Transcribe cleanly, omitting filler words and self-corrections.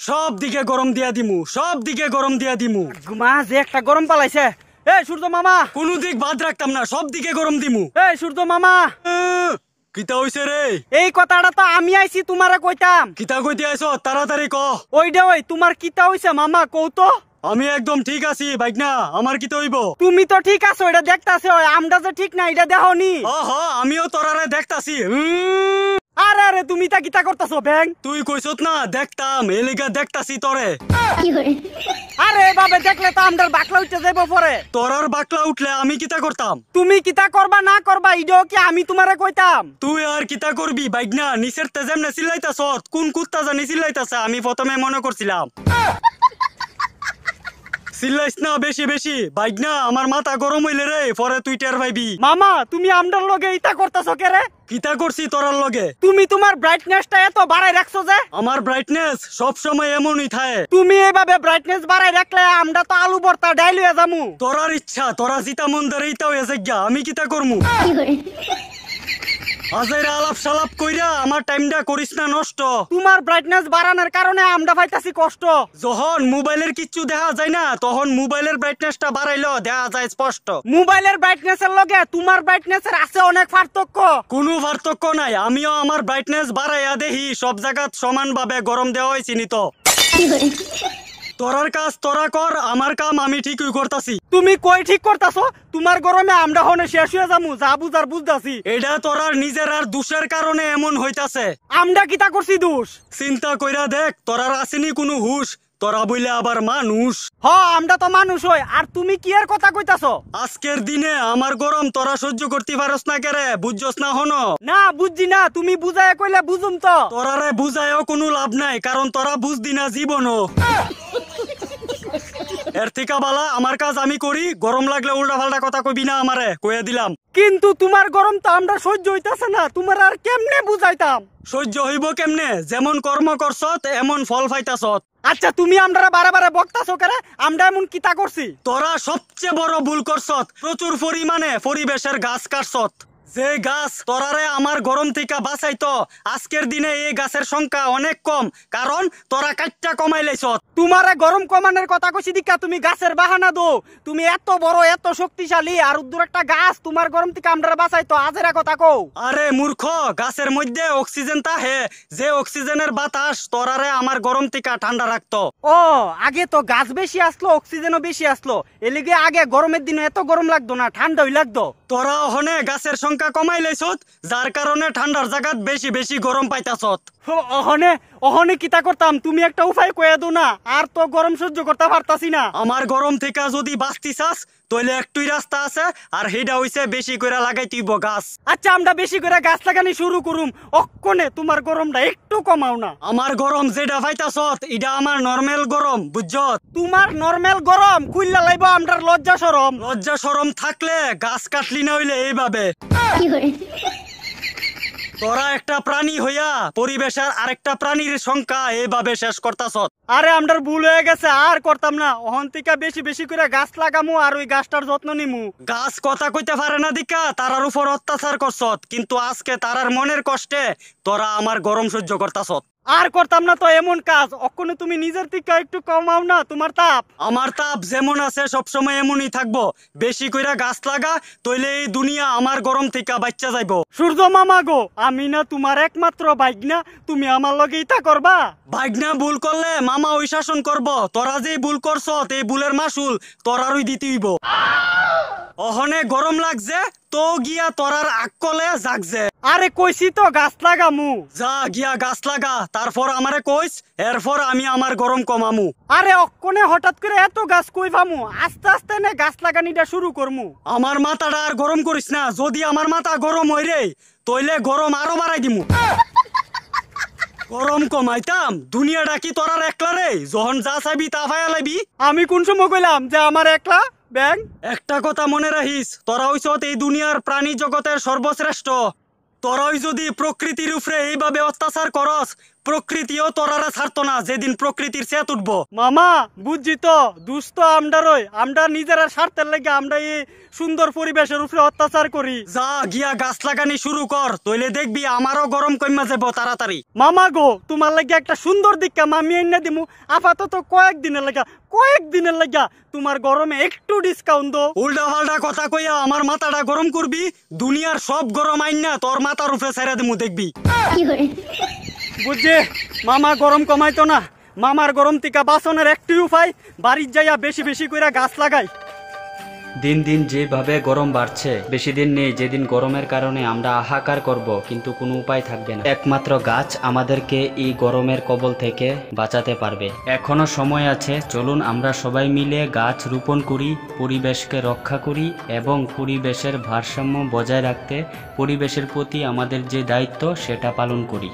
সব দিকে গরম দিয়া দিমু, সব দিকে গরম দিয়া দিমু। মা যে একটা গরম পালাইছে। এই সূর্য মামা, কোনো দিক বাদ রাখতাম না, সব দিকে গরম দিমু। এই সূর্য মামা, কিতা হইছে রে? এই কথাটা তো আমি আইছি তোমারে কইতাম। কিতা কইতে আইছ? তাড়াতাড়ি ক। ওইডা ওই তোমার কিতা হইছে মামা, কও তো। আমি একদম ঠিক আছি ভাইগনা, আমার কিতা হইব? তুমি তো ঠিক আছো, এটা দেখতাছে। ওই আমটা যে ঠিক না এটা দেখোনি? আমিও তোরারে দেখতাছি। আরে আরে তুমি তা কিতা করতাছো ব্যাং? তুই কইছত না দেখতাম, এলিগা দেখতাছি তোরে। আরে বাবে দেখলে তো আমটার বাকলা উঠতে যাইব পরে। তোরার বাকলা উঠলে আমি কিতা করতাম? তুমি কিতা করবা না করবা ইডো কি আমি তোমারে কইতাম? তুই আর কিতা করবি ভাইগনা? নিচের তে যেমনে চিল্লাইতাছ, কোন কুত্তা জানি চিল্লাইতাছে, আমি প্রথমে মনে করছিলাম। চিল্লাইস না বেশি বেশি ভাইগনা, আমার মাথা গরম হইলে রে পরে তুই টের পাইবি। মামা তুমি আমটার লগে ইতা করতাছো কে রে? কিতা করছি তোরার লগে? তুমি তোমার ব্রাইটনেসটা এত বাড়াই রাখছো যে। আমার ব্রাইটনেস সব সময় এমনই থাকে। তুমি এইভাবে ব্রাইটনেস বাড়াই রাখলে আমরা তো আলু ভর্তা ডাইল হয়ে যামু। তোরার ইচ্ছা, তোরা জিতা মন ধরে ইতা হয়ে যাইগা, আমি কিতা করমু? আজাইরা আলাপ সালাপ কইরা আমার টাইমটা করিস না নষ্ট। তোমার ব্রাইটনেস বাড়ানোর কারণে আমরা পাইতাছি কষ্ট। যখন মোবাইলের কিচ্ছু দেখা যায় না, তখন মোবাইলের ব্রাইটনেসটা বাড়াইলো দেখা যায় স্পষ্ট। মোবাইলের ব্রাইটনেসের লগে তোমার ব্রাইটনেসের আছে অনেক পার্থক্য। কোনো পার্থক্য নাই, আমিও আমার ব্রাইটনেস বাড়াইয়া দেখি সব জায়গাত সমানভাবে গরম দেওয়া হয়েছে নি তো। তোরার কাজ তোরা কর, আমার কাম আমি ঠিকই করতাছি। তুমি কই ঠিক করতাছো? তোমার গরমে আমরা হনে শেষ হয়ে যামু, যা বুঝার বুঝতাছি। এটা তোরার নিজের আর দোষের কারণে এমন হইতাছে। আমরা কিতা করছি দোষ? চিন্তা কইরা দেখ, তোরার আসেনি কোনো হুশ, তোরা বইলে আবার মানুষ। আমরা তো মানুষ হই, আর তুমি কি এর কথা কইতাছো? আজকের দিনে আমার গরম তোরা সহ্য করতে পারস না কেরে, বুঝছস না হনো? না বুঝছি না, তুমি বুঝায় কইলে বুঝুম তো। তোরারে বুঝায়ও কোনো লাভ নাই, কারণ তোরা বুঝদি না জীবনও। এর থেকে বালা আমার কাজ আমি করি, গরম লাগলে উল্টা পাল্টা কথা কইবি না আমারে, কইয়া দিলাম। কিন্তু তোমার গরম তো আমরা সহ্য হইতাছে না, তোমার আর কেমনে বুঝাইতাম? সহ্য হইব কেমনে? যেমন কর্ম করছত এমন ফল পাইতাছত। আচ্ছা তুমি আমরা বারে বারে বকতাছো কেরে? আমরা এমন কিতা করছি? তোরা সবচেয়ে বড় ভুল করছত, প্রচুর পরিমাণে পরিবেশের গাছ কাটছত। যে গাছ তোরারে আমার গরম থেকে বাঁচাইতো, আজকের দিনে এই গাছের সংখ্যা অনেক কম, কারণ তোরা কাটটা কমাই লাইছত। তোমারে গরম কমানোর কথা কইছি দিকা তুমি গাছের বাহানা দো। তুমি এত বড় এত শক্তিশালী, আর উদ্দুর একটা গাছ তোমার গরম থেকে আমরা বাঁচাইতো, আজেরা কথা কও। আরে মূর্খ, গাছের মধ্যে অক্সিজেন তাহে, যে অক্সিজেনের বাতাস তোরারে আমার গরম থেকে ঠান্ডা রাখতো। ও আগে তো গাছ বেশি আসলো, অক্সিজেনও বেশি আসলো, এলিগে আগে গরমের দিনে এত গরম লাগতো না, ঠান্ডাই লাগতো। তোরা ওখানে গাছের সংখ্যা কমাই লাইছত, যার কারণে ঠান্ডার জায়গাত বেশি বেশি গরম পাইতাছত। অহনে কিতা করতাম, তুমি একটা উপায় কইয়া দো না, আর তো গরম সহ্য করতে পারতাছি না। আমার গরম থেকে যদি বাঁচতি চাস, তাইলে একটুই রাস্তা আছে, আর হেডা হইছে বেশি করে লাগাইতিব গাছ। আচ্ছা আমরা বেশি করে গাছ লাগানি শুরু করুম, অক্ষণে তোমার গরমটা একটু কমাও না। আমার গরম যেটা পাইতাছত এটা আমার নরমাল গরম, বুঝছত? তোমার নরমাল গরম কুইল্লা লাইব আমরার লজ্জা শরম। লজ্জা শরম থাকলে গাছ কাটলি না হইলে এইভাবে। তোরা একটা প্রাণী হইয়া পরিবেশের আরেকটা প্রাণীর সংখ্যা এইভাবে শেষ করতাছত। আরে আমরার ভুল হয়ে গেছে, আর করতাম না। অহন থেকে বেশি বেশি করে গাছ লাগামু, আর ওই গাছটার যত্ন নিমু। গাছ কথা কইতে পারে না দিকা তারার উপর অত্যাচার করছত, কিন্তু আজকে তারার মনের কষ্টে তোরা আমার গরম সহ্য করতাছত। আর করতাম না তো এমন কাজ, অক্ষণে তুমি নিজের থেকে একটু কমাও না তোমার তাপ। আমার তাপ যেমন আছে সবসময় এমনই থাকবো। বেশি কইরা গাছ লাগা, তইলে এই দুনিয়া আমার গরম থেকে বাচ্চা যাইবো। সূর্য মামা গো, আমি না তোমার একমাত্র ভাইগনা, তুমি আমার লগে ইতা করবা? ভাইগনা ভুল করলে মামা ওই শাসন করব। তোরা যে ভুল করছত এই ভুলের মাসুল তোরারই দিতে হইব। অহনে গরম লাগছে তো গিয়া তোরার আকলে জাগছে। আরে কইছি তো গাছ লাগামু। যা গিয়া গাছ লাগা, তারপর আমারে কইস, এরপর আমি আমার গরম কমামু। আরে অক্ষণে হঠাৎ করে এত গাছ কই পামু? আস্তে আস্তে নে গাছ লাগানিটা শুরু করমু। আমার মাথাটা আর গরম করিস না, যদি আমার মাথা গরম হই রে তইলে গরম আরো বাড়াই দিমু। গরম কমাইতাম দুনিয়াটা কি তোরার একলা রে? যখন যা চাইবি তা পাইয়া লাইবি। আমি কোন সময় কইলাম যে আমার একলা? ব্যাং একটা কথা মনে রাখিস, তোরা হইছত এই দুনিয়ার প্রাণী জগতের সর্বশ্রেষ্ঠ। তোরাই যদি প্রকৃতির উপরে এইভাবে অত্যাচার করস, প্রকৃতিও তোরারা ছাড়তো না যেদিন প্রকৃতির চেত উঠবো। মামা বুঝছি তো, দুস্থ আমরারই, আমরা নিজেরা স্বার্থের লেগে আমরা এই সুন্দর পরিবেশের উপরে অত্যাচার করি। যা গিয়া গাছ লাগানি শুরু কর, তইলে দেখবি আমারও গরম কইমা যাবো তাড়াতাড়ি। মামা গো, তোমার লাগে একটা সুন্দর দিকটা মামি এনে দিমু, আপাতত কয়েকদিনের লাগা তোমার গরমে একটু ডিসকাউন্ট দো। উল্টা পাল্টা কথা কইয়া আমার মাথাটা গরম করবি, দুনিয়ার সব গরম আইনা তোর মাথার উপরে ছেড়ে দিমু দেখবি। বুঝছে মামা গরম কমাইতো না, মামার গরম থেকে বাঁচানোর একটি উপায়, বাড়ির যাইয়া বেশি বেশি করে গাছ লাগাই। দিন দিন যেভাবে গরম বাড়ছে, বেশি দিন নেই যেদিন গরমের কারণে আমরা হাহাকার করব, কিন্তু কোনো উপায় থাকবে না। একমাত্র গাছ আমাদেরকে এই গরমের কবল থেকে বাঁচাতে পারবে। এখনো সময় আছে, চলুন আমরা সবাই মিলে গাছ রোপণ করি, পরিবেশকে রক্ষা করি এবং পরিবেশের ভারসাম্য বজায় রাখতে পরিবেশের প্রতি আমাদের যে দায়িত্ব সেটা পালন করি।